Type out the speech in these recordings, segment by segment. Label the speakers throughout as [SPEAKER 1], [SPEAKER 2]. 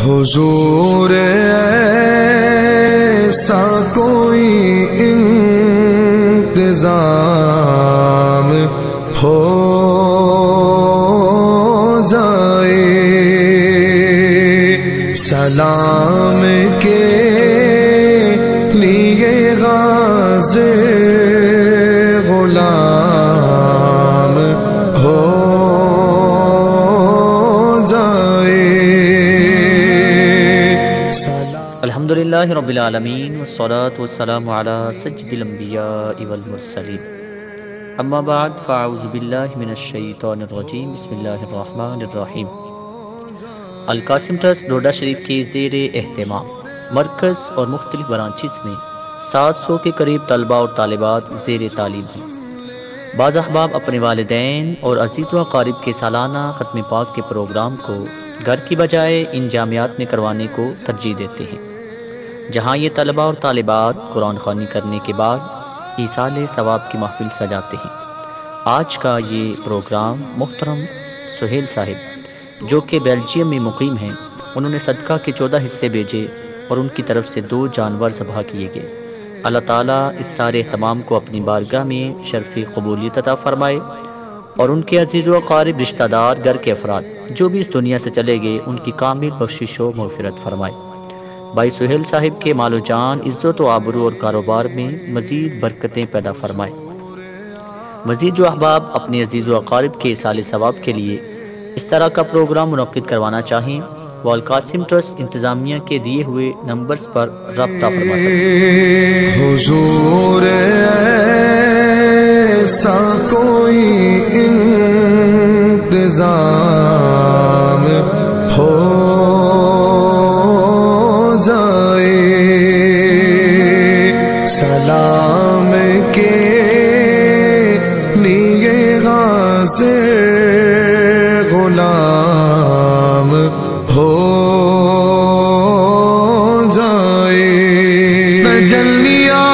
[SPEAKER 1] حضور ایسا کوئی انتظام ہو جائے، سلام کے لیے غازی غلام ہو جائے۔
[SPEAKER 2] الحمدللہ رب العالمین والصلاة والسلام علی سجد الانبیاء والمرسلین، اما بعد فاعوذ باللہ من الشیطان الرجیم، بسم اللہ الرحمن الرحیم۔ القاسم ٹرسٹ ڈوڈا شریف کے زیر اہتمام مرکز اور مختلف برانچز میں 700 کے قریب طلبہ اور طالبات زیر تعلیم ہیں۔ بعض احباب اپنے والدین اور عزیز و اقارب کے سالانہ ختم پاک کے پروگرام کو گھر کی بجائے ان جامعات میں کروانے کو ترجیح دیتے ہیں، جہاں یہ طلبہ اور طالبات قرآن خوانی کرنے کے بعد ایصال ثواب کی محفل سجاتے ہیں۔ آج کا یہ پروگرام محترم سہیل صاحب جو کہ بیلجیم میں مقیم ہیں، انہوں نے صدقہ کے 14 حصے بھیجے اور ان کی طرف سے 2 جانور ذبح کیے گئے۔ اللہ تعالیٰ اس سارے اہتمام کو اپنی بارگاہ میں شرف قبولیت عطا فرمائے، اور ان کے عزیز و اقارب، رشتہ دار، گھر کے افراد جو بھی اس دنیا سے چلے گئے ان کی کامل بخشش و مغفرت فرمائے۔ بھائی سہیل صاحب کے مال و جان، عزت و آبرو اور کاروبار میں مزید برکتیں پیدا فرمائے۔ مزید جو احباب اپنے عزیز و اقارب کے ایصال ثواب کے لیے اس طرح کا پروگرام منعقد کروانا چاہیں، وہ القاسم ٹرسٹ انتظامیہ کے دیے ہوئے نمبرز پر رابطہ فرما سکتے ہیں۔
[SPEAKER 1] حضور ایسا کوئی انتظام ہو جائے، سلام کے لیے غازی غلام ہو جائے، تجلیات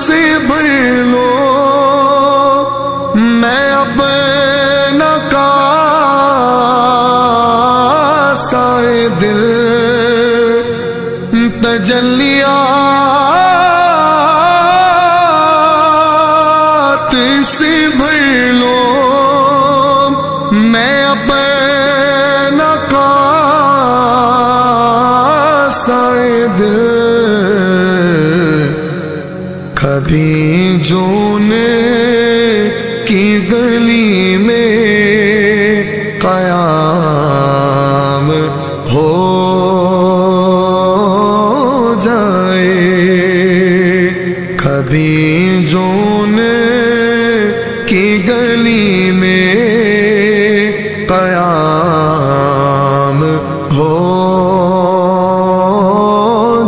[SPEAKER 1] سے بھر لو میں اپنا کاسائے دل، تجلیات سے بھر لو میں اپنا کاسائے دل، کبھی جونے کی گلی میں قیام ہو جائے، کبھی جونے کی گلی میں قیام ہو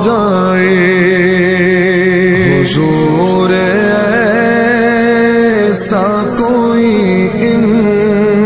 [SPEAKER 1] جائے، حضور ایسا کوئی انتظام